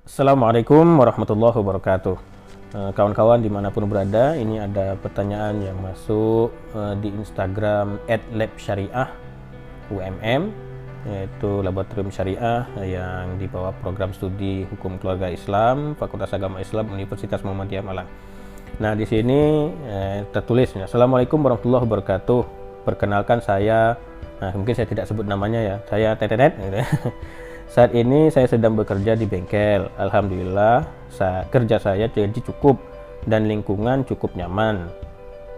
Assalamualaikum warahmatullahi wabarakatuh. Kawan-kawan dimanapun berada, ini ada pertanyaan yang masuk di Instagram @labsyariah UMM, yaitu Laboratorium Syariah yang di bawah program studi Hukum Keluarga Islam Fakultas Agama Islam Universitas Muhammadiyah Malang. Nah, di sini tertulisnya Assalamualaikum warahmatullahi wabarakatuh. Perkenalkan saya, mungkin saya tidak sebut namanya ya, saya Tetetet gitu. Saat ini saya sedang bekerja di bengkel. Alhamdulillah, kerja saya jadi cukup dan lingkungan cukup nyaman.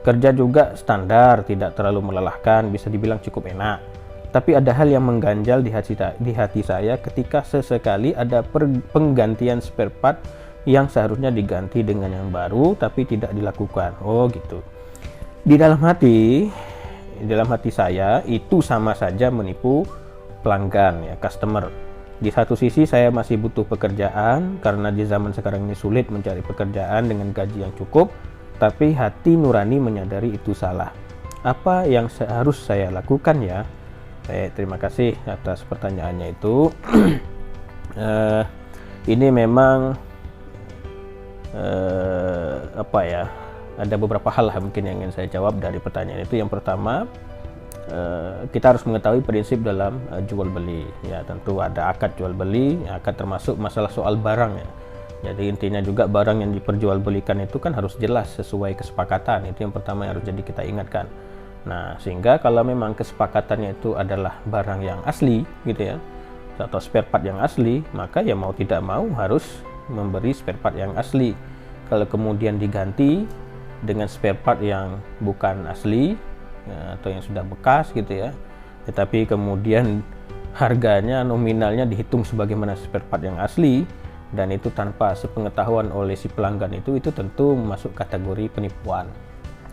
Kerja juga standar, tidak terlalu melelahkan, bisa dibilang cukup enak. Tapi ada hal yang mengganjal di hati saya ketika sesekali ada penggantian spare part yang seharusnya diganti dengan yang baru tapi tidak dilakukan. Oh gitu. Di dalam hati saya itu sama saja menipu pelanggan ya, customer. Di satu sisi saya masih butuh pekerjaan karena di zaman sekarang ini sulit mencari pekerjaan dengan gaji yang cukup, tapi hati nurani menyadari itu salah. Apa yang harus saya lakukan ya? Terima kasih atas pertanyaannya itu. Ini memang ada beberapa hal mungkin yang ingin saya jawab dari pertanyaan itu. Yang pertama, kita harus mengetahui prinsip dalam jual beli ya. Tentu ada akad jual beli, akad termasuk masalah soal barang ya. Jadi intinya juga barang yang diperjualbelikan itu kan harus jelas sesuai kesepakatan. Itu yang pertama yang harus jadi kita ingatkan. Nah, sehingga kalau memang kesepakatannya itu adalah barang yang asli gitu ya, atau spare part yang asli, maka ya mau tidak mau harus memberi spare part yang asli. Kalau kemudian diganti dengan spare part yang bukan asli ya, atau yang sudah bekas gitu ya, tetapi kemudian harganya nominalnya dihitung sebagaimana spare part yang asli dan itu tanpa sepengetahuan oleh si pelanggan itu tentu masuk kategori penipuan,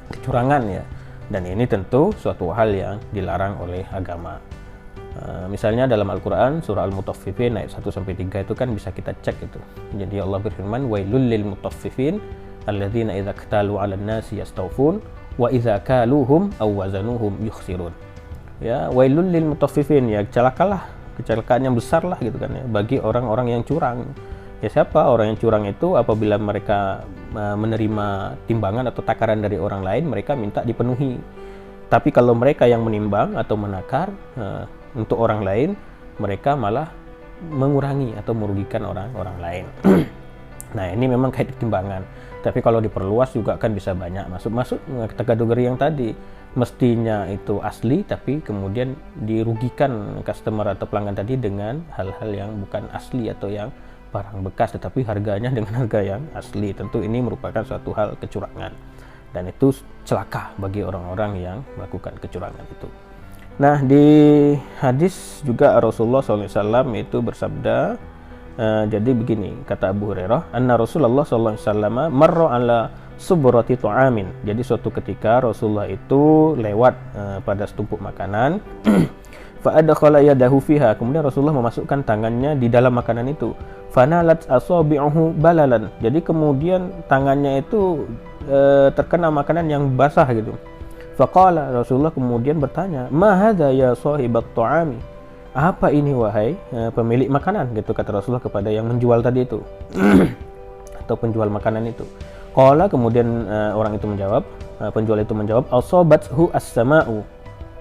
kecurangan ya. Dan ini tentu suatu hal yang dilarang oleh agama. Misalnya dalam Al-Quran surah Al-Mutaffifin ayat 1-3 itu kan bisa kita cek itu. Jadi Allah berfirman, wailul lil mutaffifin alladzina idza iktalu 'alan nasi yastawfun wa idza kaluhum aw wazanuhum yukhsirun. Ya, wailul lil mutaffifin, ya celakalah, kecelakaan yang besar lah gitu kan ya bagi orang-orang yang curang. Ya, siapa orang yang curang itu? Apabila mereka menerima timbangan atau takaran dari orang lain, mereka minta dipenuhi. Tapi kalau mereka yang menimbang atau menakar untuk orang lain, mereka malah mengurangi atau merugikan orang lain. Nah, ini memang kait timbangan. Tapi kalau diperluas juga kan bisa banyak masuk kategori yang tadi. Mestinya itu asli tapi kemudian dirugikan customer atau pelanggan tadi dengan hal-hal yang bukan asli atau yang barang bekas tetapi harganya dengan harga yang asli. Tentu ini merupakan suatu hal kecurangan dan itu celaka bagi orang-orang yang melakukan kecurangan itu. Nah, di hadis juga Rasulullah SAW itu bersabda, jadi begini, kata Abu Hurairah, anna Rasulullah SAW marra ala subrati tu'amin. Jadi suatu ketika Rasulullah itu lewat pada setumpuk makanan, fa adkhala yadahu fiha, kemudian Rasulullah memasukkan tangannya di dalam makanan itu, fanalat asabi'uhu balalan. Jadi kemudian tangannya itu terkena makanan yang basah gitu. Faqala, Rasulullah kemudian bertanya, ma hadza ya sahibat tu'ami? Apa ini wahai pemilik makanan, gitu kata Rasulullah kepada yang menjual tadi itu atau penjual makanan itu. Qala, kemudian orang itu menjawab, penjual itu menjawab, asabathu as-sama'u.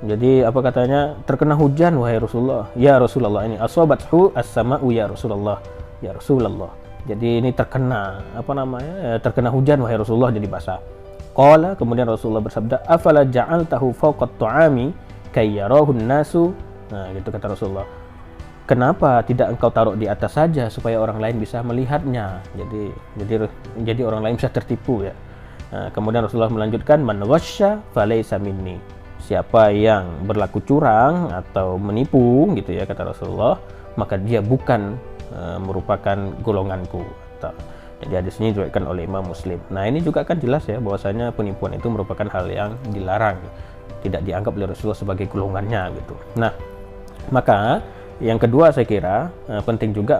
Jadi apa katanya? Terkena hujan wahai Rasulullah. Ya Rasulullah, ini asabathu as-sama'u ya Rasulullah. Ya Rasulullah. Jadi ini terkena terkena hujan wahai Rasulullah, jadi basah. Qala, kemudian Rasulullah bersabda, afala ja'altahu fawqa at-tu'ami kay yarahu an-nasu. Nah, gitu kata Rasulullah. Kenapa tidak engkau taruh di atas saja supaya orang lain bisa melihatnya? Jadi orang lain bisa tertipu ya. Nah, kemudian Rasulullah melanjutkan, man ghasya falaysa minni. Siapa yang berlaku curang atau menipu gitu ya kata Rasulullah, maka dia bukan merupakan golonganku. Jadi hadis ini diriwayatkan oleh Imam Muslim. Nah, ini juga kan jelas ya bahwasanya penipuan itu merupakan hal yang dilarang, tidak dianggap oleh Rasulullah sebagai golongannya gitu. Nah, maka yang kedua saya kira penting juga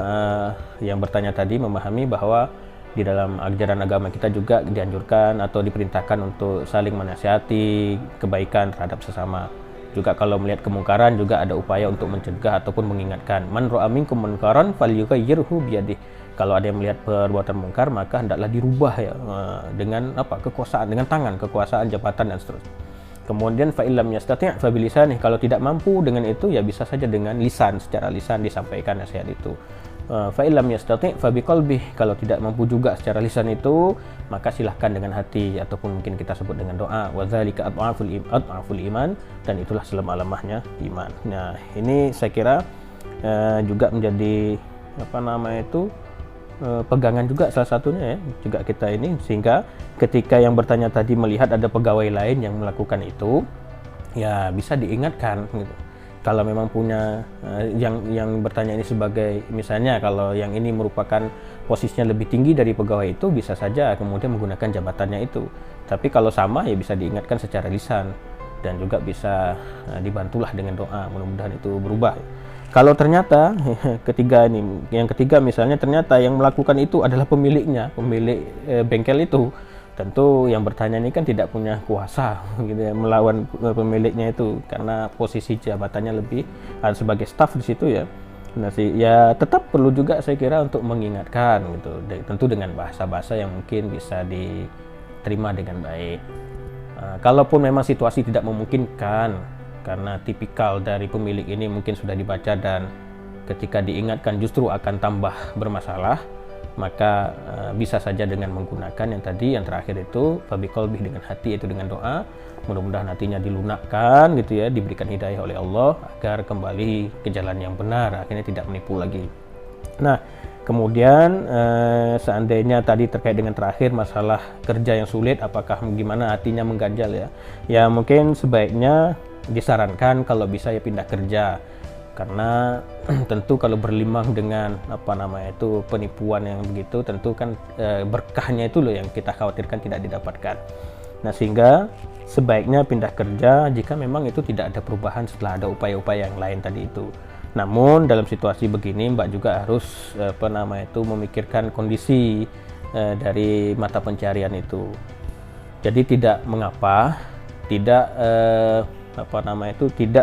yang bertanya tadi memahami bahwa di dalam ajaran agama kita juga dianjurkan atau diperintahkan untuk saling menasihati kebaikan terhadap sesama. Juga kalau melihat kemungkaran juga ada upaya untuk mencegah ataupun mengingatkan. Man ra'a minkum munkaran falyughayyirhu biyadihi. Kalau ada yang melihat perbuatan mungkar, maka hendaklah dirubah ya dengan kekuasaan, dengan tangan, kekuasaan, jabatan dan seterusnya. Kemudian fa illam yastati' fa bilisanih. Kalau tidak mampu dengan itu ya bisa saja dengan lisan, secara lisan disampaikan nasihat itu. Fa illam yastati' fa biqalbih. Kalau tidak mampu juga secara lisan itu, maka silahkan dengan hati ataupun mungkin kita sebut dengan doa. Wa dzalika adhaful iman, dan itulah selemah-lemahnya iman. Nah, ini saya kira juga menjadi pegangan juga salah satunya ya juga kita ini, sehingga ketika yang bertanya tadi melihat ada pegawai lain yang melakukan itu ya bisa diingatkan gitu. Kalau memang punya yang bertanya ini sebagai, misalnya kalau yang ini merupakan posisinya lebih tinggi dari pegawai itu, bisa saja kemudian menggunakan jabatannya itu. Tapi kalau sama ya bisa diingatkan secara lisan, dan juga bisa dibantulah dengan doa, mudah-mudahan itu berubah. Kalau ternyata yang ketiga misalnya ternyata yang melakukan itu adalah pemiliknya, pemilik bengkel itu, tentu yang bertanya ini kan tidak punya kuasa gitu ya, melawan pemiliknya itu, karena posisi jabatannya lebih sebagai staf di situ ya. Nah ya tetap perlu juga saya kira untuk mengingatkan gitu, tentu dengan bahasa-bahasa yang mungkin bisa diterima dengan baik. Kalaupun memang situasi tidak memungkinkan, karena tipikal dari pemilik ini mungkin sudah dibaca dan ketika diingatkan justru akan tambah bermasalah, maka bisa saja dengan menggunakan yang tadi, yang terakhir itu fabiqalbih, dengan hati, itu dengan doa. Mudah-mudahan hatinya dilunakkan gitu ya, diberikan hidayah oleh Allah agar kembali ke jalan yang benar, akhirnya tidak menipu lagi. Nah kemudian seandainya tadi terkait dengan terakhir masalah kerja yang sulit, apakah gimana hatinya mengganjal ya, ya mungkin sebaiknya disarankan kalau bisa ya pindah kerja, karena tentu kalau berlimang dengan penipuan yang begitu, tentu kan berkahnya itu loh yang kita khawatirkan tidak didapatkan. Nah sehingga sebaiknya pindah kerja jika memang itu tidak ada perubahan setelah ada upaya-upaya yang lain tadi itu. Namun dalam situasi begini Mbak juga harus memikirkan kondisi dari mata pencarian itu. Jadi tidak mengapa tidak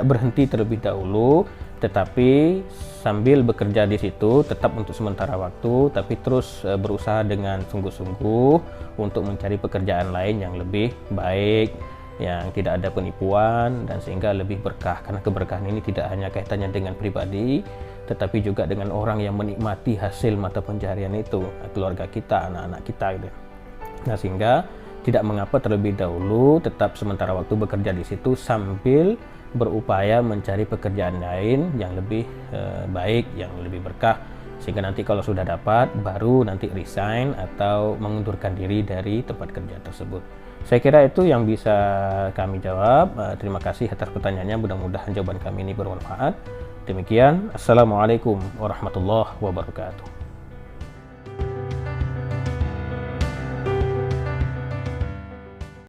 berhenti terlebih dahulu, tetapi sambil bekerja di situ tetap untuk sementara waktu, tapi terus berusaha dengan sungguh-sungguh untuk mencari pekerjaan lain yang lebih baik, yang tidak ada penipuan, dan sehingga lebih berkah, karena keberkahan ini tidak hanya kaitannya dengan pribadi tetapi juga dengan orang yang menikmati hasil mata pencarian itu, keluarga kita, anak-anak kita gitu. Nah sehingga tidak mengapa terlebih dahulu tetap sementara waktu bekerja di situ sambil berupaya mencari pekerjaan lain yang lebih baik, yang lebih berkah, sehingga nanti kalau sudah dapat baru nanti resign atau mengundurkan diri dari tempat kerja tersebut. Saya kira itu yang bisa kami jawab. Terima kasih atas pertanyaannya, mudah-mudahan jawaban kami ini bermanfaat. Demikian, Assalamualaikum warahmatullahi wabarakatuh.